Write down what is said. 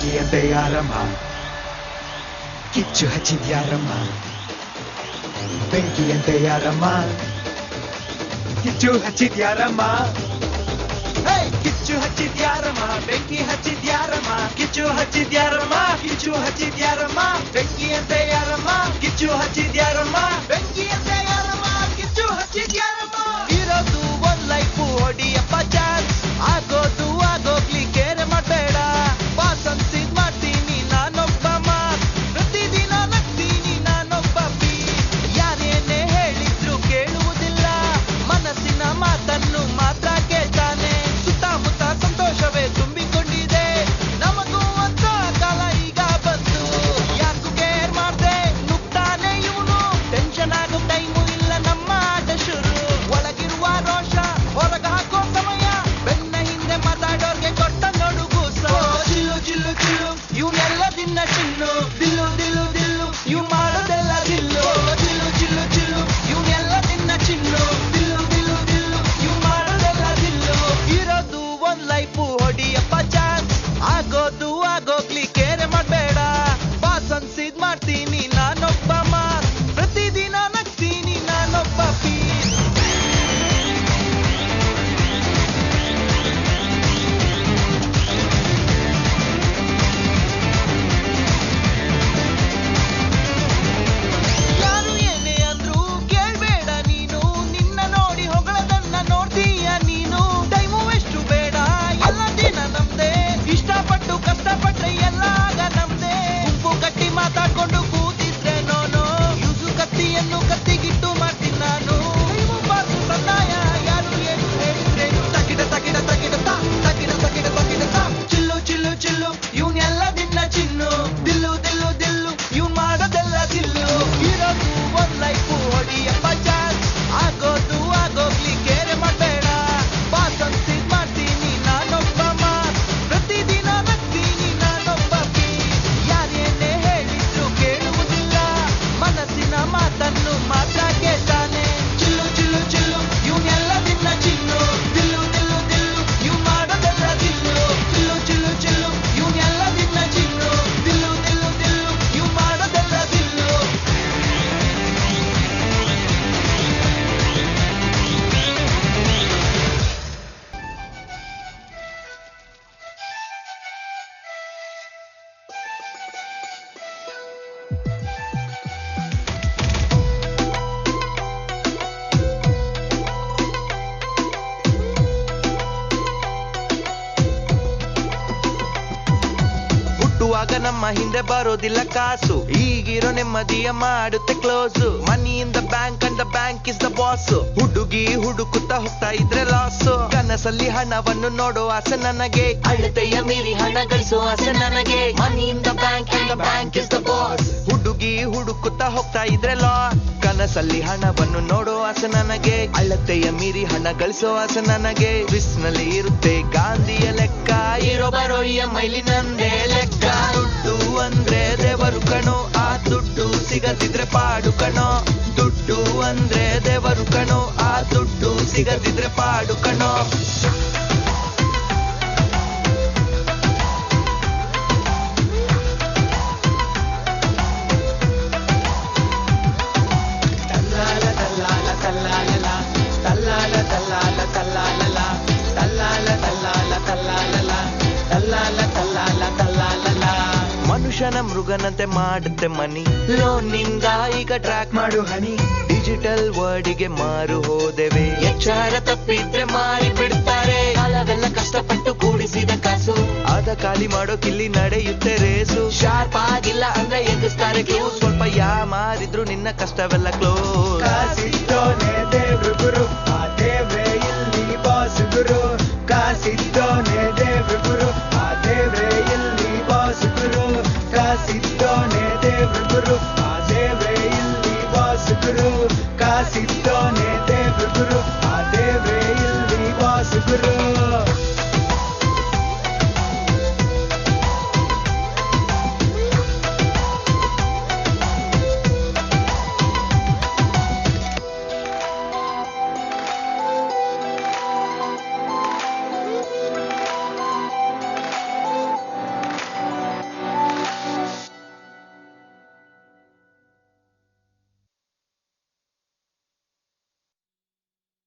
ಬೆಂಕಿಯಂತೆ ಯಾರಮ್ಮ ಕಿಚ್ಚು ಹಚ್ಚಿದ್ಯಾರಮ್ಮ ಬೆಂಕಿಯಂತೆ ಯಾರಮ್ಮ ಕಿಚ್ಚು ಹಚ್ಚಿದ್ಯಾರಮ್ಮ ಕಿಚ್ಚು ಹಚ್ಚಿದ್ಯಾರಮ್ಮ ಬೆಂಕಿ ಹಚ್ಚಿದ್ಯಾರಮ್ಮ ಕಿಚ್ಚು ಹಚ್ಚಿದ್ಯಾರಮ್ಮ ಕಿಚ್ಚು ಹಚ್ಚಿದ್ಯಾರಮ್ಮ ಬೆಂಕಿಯಂತೆ ಯಾರಮ್ಮ ಕಿಚ್ಚು ಹಚ್ಚಿದ್ಯಾರಮ್ಮ ಬೆಂಕಿಯಂತೆ ಯಾರಮ್ಮ ಕಿಚ್ಚು ಹಚ್ಚಿದ್ಯಾರಮ್ಮ ಇರೋದು ಒಂದ್ ಲೈಫು ಹೊಡಿಯಪ್ಪ ಚಾನ್ಸ್ ಆಗೋಗ್ಲಿ ಕೇರೆ ಮಾಡಬೇಡ ಬಾಸ್ ಅನ್ಸಿದ್ ಮಾಡ್ತೀನಿ ನಾನೊಬ್ಬ ಮಾತ್ ಪ್ರತಿದಿನ ನಗ್ತೀನಿ ನಾನೊಬ್ಬ ಯಾರೇನೇ ಹೇಳಿದ್ರು ಕೇಳುವುದಿಲ್ಲ ಮನಸ್ಸಿನ ಮಾತನ್ನು ಮಾತ್ರ ಕೇಳ್ತಾನೆ ಸುತ್ತಮುತ್ತ ಸಂತೋಷವೇ ತುಂಬಿಕೊಂಡಿದೆ ನಮಗೂ ಅಂತ ಕಾಲ ಈಗ ಬಂತು ಯಾಕು ಕೇರ್ ಮಾಡ್ದೆ ನುಗ್ತಾನೆ ಇವನು ಟೆನ್ಷನ್ ಆಗೋ ಟೈಮು ಇಲ್ಲ ನಮ್ಮ ಆಟ ಶುರು ಒಳಗಿರುವ ರೋಷ ಹೊರಗ ಹಾಕೋ ಸಮಯ ಬೆನ್ನ ಹಿಂದೆ ಮಾತಾಡೋರ್ಗೆ ಕೊಟ್ಟ ನಡುಗು ಚಿಲ್ಲು ಚಿಲ್ಲು ಚಿಲ್ಲು ಇವನೆಲ್ಲ ದಿನ ಚಿನ್ನು ದಿಲ್ಲು ದಿಲ್ಲು ದಿಲ್ಲು ಇವ್ ಮಾಡೋದೆಲ್ಲ ದಿಲ್ಲು ಚಿಲ್ಲು ಚಿಲ್ಲು ಚಿಲ್ಲು ಇವನೆಲ್ಲ ದಿನ ಚಿನ್ನು ದಿಲ್ಲು ದಿಲ್ಲು ದಿಲ್ಲು ಇವ್ ಮಾಡೋದೆಲ್ಲ ದಿಲ್ಲು ಇರೋದು ಒಂದ್ ಲೈಫು ಹೊಡಿಯಪ್ಪ ಚಾನ್ಸ್ ಆಗೋಗ್ಲಿ ಕೇರೆ ಮಾಡಬೇಡ ಬಾಸ್ ಅನ್ಸಿದ್ ಮಾಡ್ತೀನಿ ನಾನೊಬ್ಬ ಮಾತ್ ಪ್ರತಿದಿನ ನಗ್ತೀನಿ ನಾನೊಬ್ಬ ಪೀಸ್ ಯಾರು ಏನೇ ಅಂದ್ರು ಕೇಳ್ಬೇಡ ನೀನು ನಿನ್ನ ನೋಡಿ ಹೊಗಳದನ್ನ ನೋಡ್ತೀಯ ನೀನು ಟೈಮು ಎಷ್ಟು ಬೇಡ ಎಲ್ಲ ದಿನ ನಮ್ದೆ ಇಷ್ಟಪಟ್ಟು ಕಷ್ಟಪಟ್ರೆ ಎಲ್ಲ ಆಗ ನಮ್ದೆ ಗುಂಪು ಕಟ್ಟಿ ಮಾತಾಡ್ಕೊಂಡು ಕೂತಿದ್ರೆ ನೋನು ಯೂಸು ಕತ್ತಿಯನ್ನು ಕತ್ತಿಗಿಟ್ಟು ಮಾಡ್ತೀನಿ ನಾನು ಟೈಮು ಬಾಸು ಸನ್ನಾಯ ಯಾರು ಏನು ಹೇಳಿದ್ರೆ ತಗಿಡ ತಗಿಡ ತಗಿಡ ತಾ ತಗಿಡ ತಗಿಡ ತಗಿಡ ತಾ ಚಿಲ್ಲು ಚಿಲ್ಲು ಚಿಲ್ಲು ಇವನೆಲ್ಲ ದಿನ ಚಿನ್ನು ದಿಲ್ಲು ದಿಲ್ಲು ದಿಲ್ಲು ಇವ್ ಮಾಡೋದೆಲ್ಲ ದಿಲ್ಲು ಇರೋದು ಒಂದ್ ಲೈಫು ಹೊಡಿಯಪ್ಪ ಚಾನ್ಸ್ ಆಗೋಗ್ಲಿ ಕೇರೆ ಮಾಡಬೇಡ ಬಾಸ್ ಅನ್ಸಿದ್ ಮಾಡ್ತೀನಿ ನಾನೊಬ್ಬ ಮಾತ್ ಪ್ರತಿದಿನ ನಗ್ತೀನಿ ನಾನೊಬ್ಬ ಪೀಸ್ ಯಾರೇನೇ ಹೇಳಿದ್ರು ಕೇಳುವುದಿಲ್ಲ ಮನಸ್ಸಿನ ಮಾತನ್ನು ಮಾತ್ರ ಕೇಳ್ತಾನೆ ಚಿಲ್ಲು ಚಿಲ್ಲು ಚಿಲ್ಲು ಇವನೆಲ್ಲ ದಿನ ಚಿನ್ನು ದಿಲ್ಲು ದಿಲ್ಲು ದಿಲ್ಲು ಇವ್ ಮಾಡೋದೆಲ್ಲ ದಿಲ್ಲು ಚಿಲ್ಲು ಚಿಲ್ಲು ಚಿಲ್ಲು ಇವನೆಲ್ಲ ದಿನ ಚಿನ್ನು ದಿಲ್ಲು ದಿಲ್ಲು ದಿಲ್ಲು ಇವ್ ಮಾಡೋದೆಲ್ಲ ದಿಲ್ಲು ಹುಟ್ಟುವಾಗ ನಮ್ಮ ಹಿಂದೆ ಬರೋದಿಲ್ಲ ಕಾಸು ಈಗಿರೋ ನೆಮ್ಮದಿಯ ಮಾಡುತ್ತೆ close money in the bank and the bank is the boss ಹುಡುಗಿ ಹುಡುಕುತ್ತಾ ಹೋಗ್ತಾ ಇದ್ರೆ ಲಾಸು ಕನಸಲ್ಲಿ ಹಣವನ್ನು ನೋಡೋ ಆಸೆ ನನಗೆ ಅಳತೆಯ ಮೀರಿ ಹಣ ಗಳಿಸೋ ಆಸೆ ನನಗೆ money in the bank and the bank is the boss ಹುಡುಗಿ ಹುಡುಕುತ್ತಾ ಹೋಗ್ತಾ ಇದ್ರೆ ಲಾಸ್ ಕನಸಲ್ಲಿ ಹಣವನ್ನು ನೋಡೋ ಆಸೆ ನನಗೆ ಅಳತೆಯ ಮೀರಿ ಹಣ ಗಳಿಸೋ ಆಸೆ ನನಗೆ ಸ್ವಿಸ್ ನಲ್ಲಿ ಇರುತ್ತೆ ಗಾಂಧಿಯ ಲೆಕ್ಕ ಇರೋ ಬರೋ ಮೈಲಿ ನಂದೇ ಲೆಕ್ಕ ದುಡ್ಡು ಅಂದ್ರೆ ದೇವರು ಕಣೋ ಆ ದುಡ್ಡು ಸಿಗದಿದ್ರೆ ಪಾಡು ಕಣೋ ದುಡ್ಡು ಅಂದ್ರೆ ದೇವರು ಕಣೋ ಆ ದುಡ್ಡು ಸಿಗದಿದ್ರೆ ಪಾಡು ಕಣೋ ತಲ್ಲಾಲ ತಲ್ಲಾಲ ತಲ್ಲಾಲಲ ತಲ್ಲಾಲ ತಲ್ಲಾಲ ತಲ್ಲಾಲಲ ತಲ್ಲಾಲ ತಲ್ಲಾಲ ತಲ್ಲಾಲಲ ತಲ್ಲಾಲ ತಲ್ಲಾಲ ತಲ್ಲಾಲಲ ಮನುಷ್ಯನ ಮೃಗನಂತೆ ಮಾಡುತ್ತೆ ಮನಿ ಲೋನ್ನಿಂದ ಈಗ ಟ್ರ್ಯಾಕ್ ಮಾಡು ಹನಿ ಡಿಜಿಟಲ್ ವರ್ಡಿಗೆ ಮಾರು ಹೋದೆವೆ ಎಚ್ಚರ ತಪ್ಪಿದ್ರೆ ಮಾರಿ ಬಿಡ್ತಾರೆ ಕಾಲವೆಲ್ಲ ಕಷ್ಟಪಟ್ಟು ಕೂಡಿಸಿದ ಕಾಸು ಆದ ಖಾಲಿ ಮಾಡೋಕಿಲ್ಲಿ ನಡೆಯುತ್ತೆ ರೇಸು ಶಾರ್ಪ್ ಆಗಿಲ್ಲ ಅಂದ್ರೆ ಎದುರಿಸ್ತಾರೆ ಕ್ಲೂ ಸ್ವಲ್ಪ ಮಾರಿದ್ರು ನಿನ್ನ ಕಷ್ಟವೆಲ್ಲ ಕ್ಲೋಸ್ ಕಾಸಿದ್ದೋನೆ ದೇವ್ರು ಗುರು ಆ ದೇವ್ರೇ ಇಲ್ಲಿ ಬಾಸ್ ಗುರು ಕಾಸಿದ್ದೋನೆ ದೇವ್ರು ಗುರು ಆ ದೇವ್ರೇ ಇಲ್ಲಿ ಬಾಸ್ ಗುರು ಕಾಸಿದ್ದೋನೆ ದೇವ್ರು ಗುರು ಆ ದೇವ್ರೇ ಇಲ್ಲಿ ಬಾಸ್ ಗುರು ಕಾಸಿದ್ದೋನೆ ದೇವ್ರು ಗುರು ಆ ದೇವ್ರೇ ಇಲ್ಲಿ ಬಾಸ್ ಗುರು